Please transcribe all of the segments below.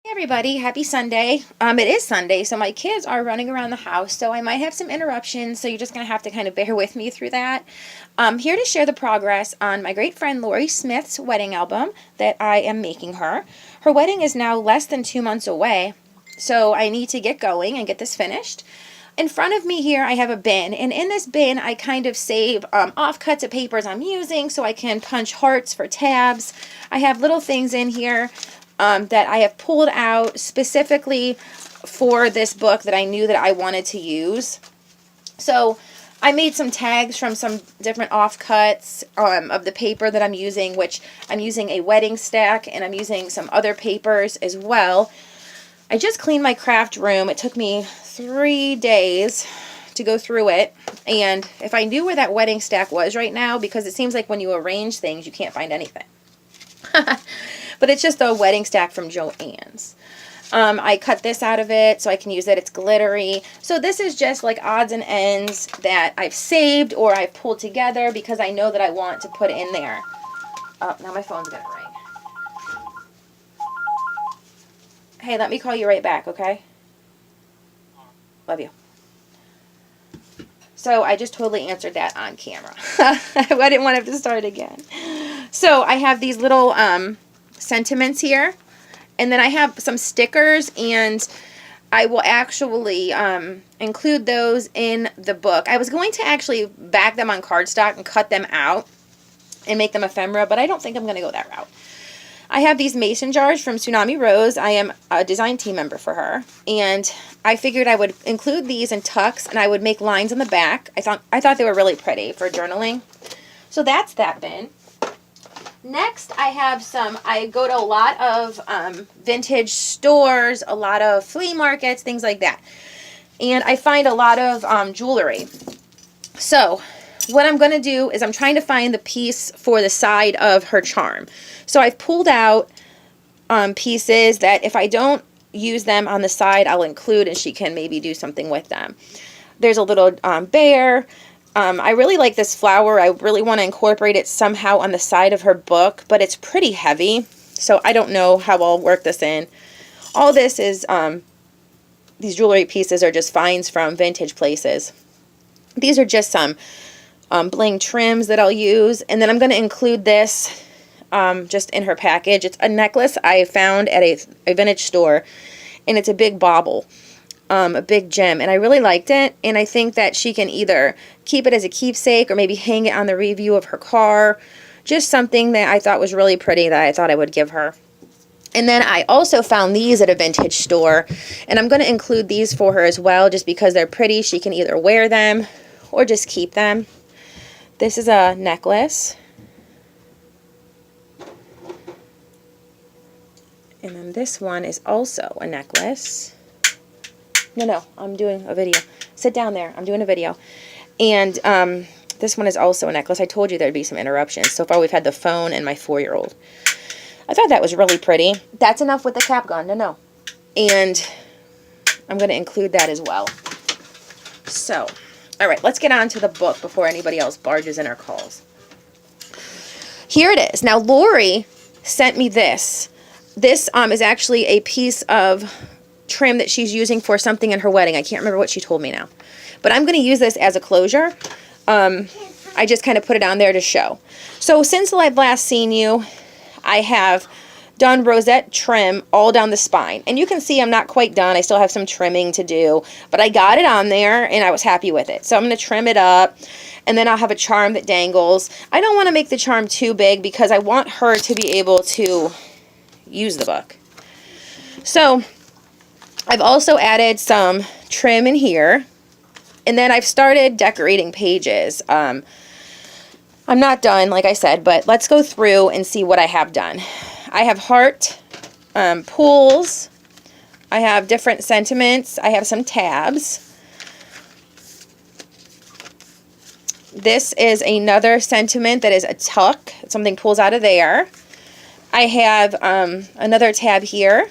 Hey everybody, happy Sunday. It is Sunday, so my kids are running around the house, so I might have some interruptions, so you're just going to have to kind of bear with me through that. I'm here to share the progress on my great friend Lori Smith's wedding album that I am making her. Her wedding is now less than 2 months away, so I need to get going and get this finished. In front of me here, I have a bin, and in this bin, I kind of save offcuts of papers I'm using so I can punch hearts for tabs. I have little things in here that I have pulled out specifically for this book that I knew that I wanted to use. So I made some tags from some different offcuts of the paper that I'm using, which I'm using a wedding stack, and I'm using some other papers as well. I just cleaned my craft room. It took me 3 days to go through it, and if I knew where that wedding stack was right now, because it seems like when you arrange things, you can't find anything. But it's just a wedding stack from Joann's. I cut this out of it so I can use it. It's glittery. So this is just like odds and ends that I've saved or I've pulled together because I know that I want to put in there. Oh, now my phone's going to ring. Hey, let me call you right back, okay? Love you. So I just totally answered that on camera. I didn't want to have to start again. So I have these little sentiments here, and then I have some stickers, and I will actually include those in the book. I was going to actually back them on cardstock and cut them out and make them ephemera, but I don't think I'm going to go that route. I have these mason jars from Tsunami Rose. I am a design team member for her, and I figured I would include these in tucks, and I would make lines on the back. I thought they were really pretty for journaling. So that's that bin. Next, I have I go to a lot of vintage stores, a lot of flea markets, things like that. And I find a lot of jewelry. So what I'm going to do is I'm trying to find the piece for the side of her charm. So I've pulled out pieces that if I don't use them on the side, I'll include, and she can maybe do something with them. There's a little bear. I really like this flower. I really want to incorporate it somehow on the side of her book, but it's pretty heavy, so I don't know how I'll work this in. All this is, these jewelry pieces are just finds from vintage places. These are just some bling trims that I'll use, and then I'm going to include this just in her package. It's a necklace I found at a vintage store, and it's a big bauble. A big gem, and I really liked it, and I think that she can either keep it as a keepsake or maybe hang it on the review of her car. Just something that I thought was really pretty that I thought I would give her. And then I also found these at a vintage store, and I'm going to include these for her as well just because they're pretty. She can either wear them or just keep them. This is a necklace. And then this one is also a necklace. No, I'm doing a video. Sit down there. I'm doing a video. And this one is also a necklace. I told you there'd be some interruptions. So far we've had the phone and my 4-year-old. I thought that was really pretty. That's enough with the cap gun. No. And I'm going to include that as well. So, all right, let's get on to the book before anybody else barges in or calls. Here it is. Now, Lori sent me this. This is actually a piece of trim that she's using for something in her wedding. I can't remember what she told me now. But I'm going to use this as a closure. I just kind of put it on there to show. So since I've last seen you, I have done rosette trim all down the spine. And you can see I'm not quite done. I still have some trimming to do. But I got it on there, and I was happy with it. So I'm going to trim it up, and then I'll have a charm that dangles. I don't want to make the charm too big because I want her to be able to use the book. So I've also added some trim in here, and then I've started decorating pages. I'm not done, like I said, but let's go through and see what I have done. I have heart pools. I have different sentiments. I have some tabs. This is another sentiment that is a tuck. Something pulls out of there. I have another tab here.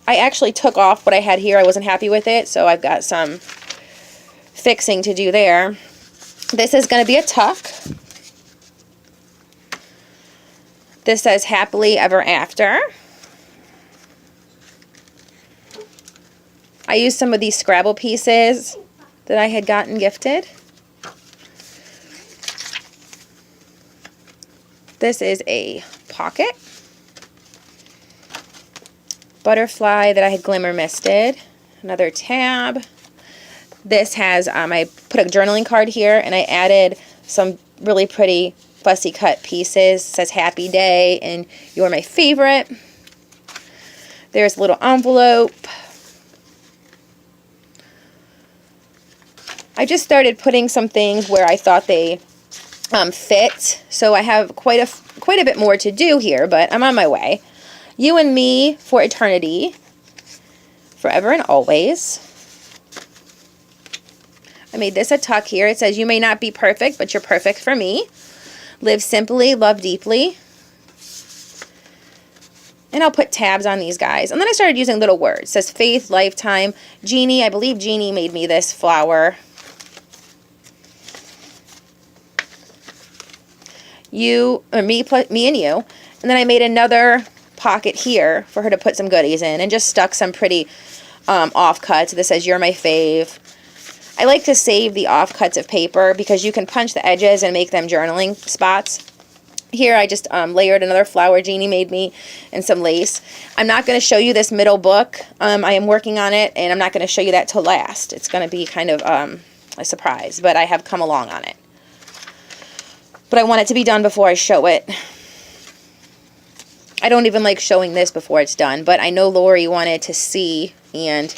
I actually took off what I had here. I wasn't happy with it, so I've got some fixing to do there. This is going to be a tuck. This says happily ever after. I used some of these Scrabble pieces that I had gotten gifted. This is a pocket. Butterfly that I had glimmer misted. Another tab. This has, I put a journaling card here and I added some really pretty fussy cut pieces. It says happy day and you're my favorite. There's a little envelope. I just started putting some things where I thought they fit. So I have quite a bit more to do here, but I'm on my way. You and me for eternity. Forever and always. I made this a tuck here. It says, you may not be perfect, but you're perfect for me. Live simply, love deeply. And I'll put tabs on these guys. And then I started using little words. It says faith, lifetime, Jeannie. I believe Jeannie made me this flower. You, or me and you. And then I made another pocket here for her to put some goodies in and just stuck some pretty offcuts that says you're my fave. I like to save the offcuts of paper because you can punch the edges and make them journaling spots. Here I just layered another flower Jeannie made me and some lace. I'm not going to show you this middle book. I am working on it and I'm not going to show you that till last. It's going to be kind of a surprise, but I have come along on it. But I want it to be done before I show it. I don't even like showing this before it's done, but I know Lori wanted to see and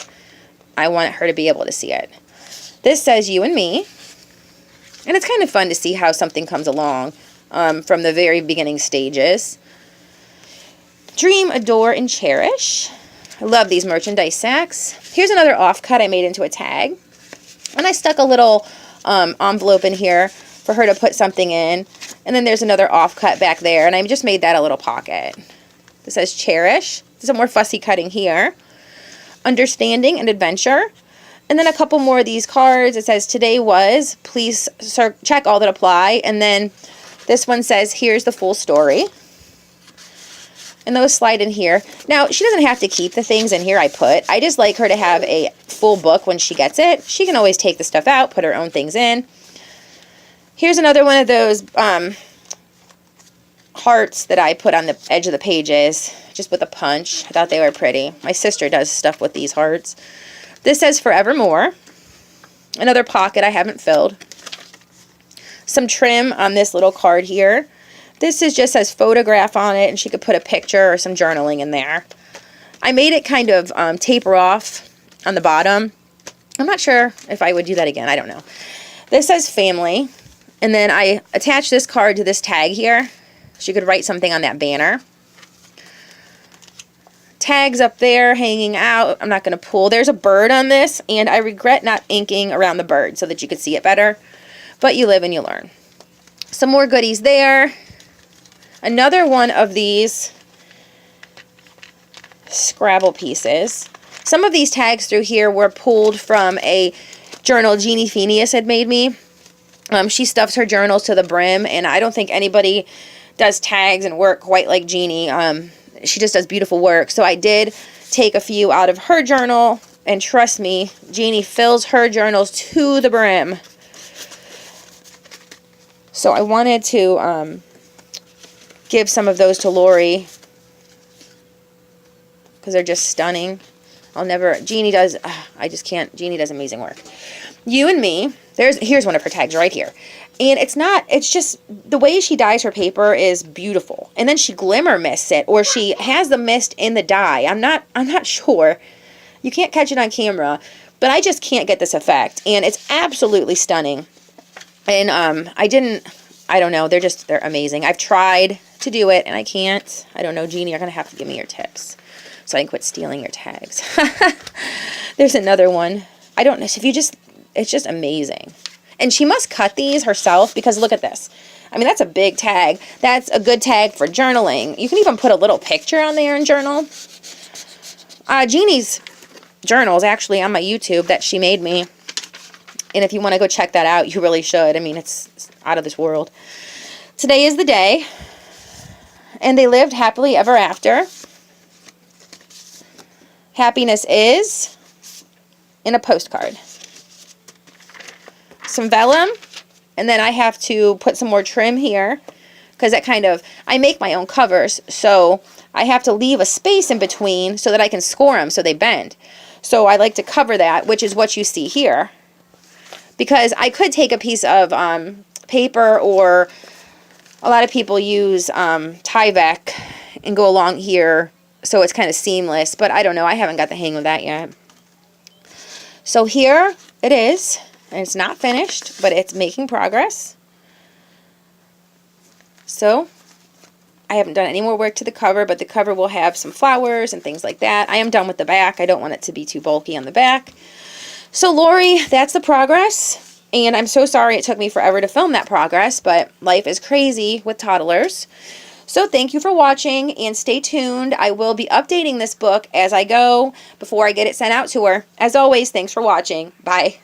I want her to be able to see it. This says you and me, and it's kind of fun to see how something comes along from the very beginning stages. Dream, adore, and cherish. I love these merchandise sacks. Here's another offcut I made into a tag, and I stuck a little envelope in here for her to put something in, and then there's another offcut back there, and I just made that a little pocket. This says cherish. There's some more fussy cutting here. Understanding and adventure. And then a couple more of these cards. It says, today was, please check all that apply. And then this one says, here's the full story. And those slide in here. Now, she doesn't have to keep the things in here I just like her to have a full book when she gets it. She can always take the stuff out, put her own things in. Here's another one of those hearts that I put on the edge of the pages, just with a punch. I thought they were pretty. My sister does stuff with these hearts. This says forevermore. Another pocket I haven't filled. Some trim on this little card here. This is just says photograph on it, and she could put a picture or some journaling in there. I made it kind of taper off on the bottom. I'm not sure if I would do that again. I don't know. This says family. And then I attached this card to this tag here. She could write something on that banner. Tags up there hanging out. I'm not going to pull. There's a bird on this, and I regret not inking around the bird so that you could see it better. But you live and you learn. Some more goodies there. Another one of these Scrabble pieces. Some of these tags through here were pulled from a journal Jeannie Phineas had made me. She stuffs her journals to the brim, and I don't think anybody does tags and work quite like Jeannie. She just does beautiful work. So I did take a few out of her journal, and trust me, Jeannie fills her journals to the brim. So I wanted to give some of those to Lori because they're just stunning. Jeannie does, I just can't, Jeannie does amazing work. You and me, here's one of her tags right here. And it's just, the way she dyes her paper is beautiful. And then she glimmer mists it, or she has the mist in the dye. I'm not sure. You can't catch it on camera, but I just can't get this effect. And it's absolutely stunning. And I don't know, they're amazing. I've tried to do it and I can't. I don't know, Jeannie, you're going to have to give me your tips so I can quit stealing your tags. There's another one. I don't know, it's just amazing. And she must cut these herself because look at this. I mean, that's a big tag. That's a good tag for journaling. You can even put a little picture on there and journal. Jeannie's journal is actually on my YouTube that she made me. And if you want to go check that out, you really should. I mean, it's out of this world. Today is the day. And they lived happily ever after. Happiness is. in a postcard. Some vellum, and then I have to put some more trim here because that kind of, I make my own covers, so I have to leave a space in between so that I can score them so they bend. So I like to cover that, which is what you see here. Because I could take a piece of paper, or a lot of people use Tyvek and go along here so it's kind of seamless, but I don't know, I haven't got the hang of that yet. So here it is, and it's not finished, but it's making progress. So I haven't done any more work to the cover, but the cover will have some flowers and things like that. I am done with the back. I don't want it to be too bulky on the back. So Lori, that's the progress, and I'm so sorry it took me forever to film that progress, but life is crazy with toddlers. So thank you for watching, and stay tuned. I will be updating this book as I go before I get it sent out to her. As always, thanks for watching. Bye.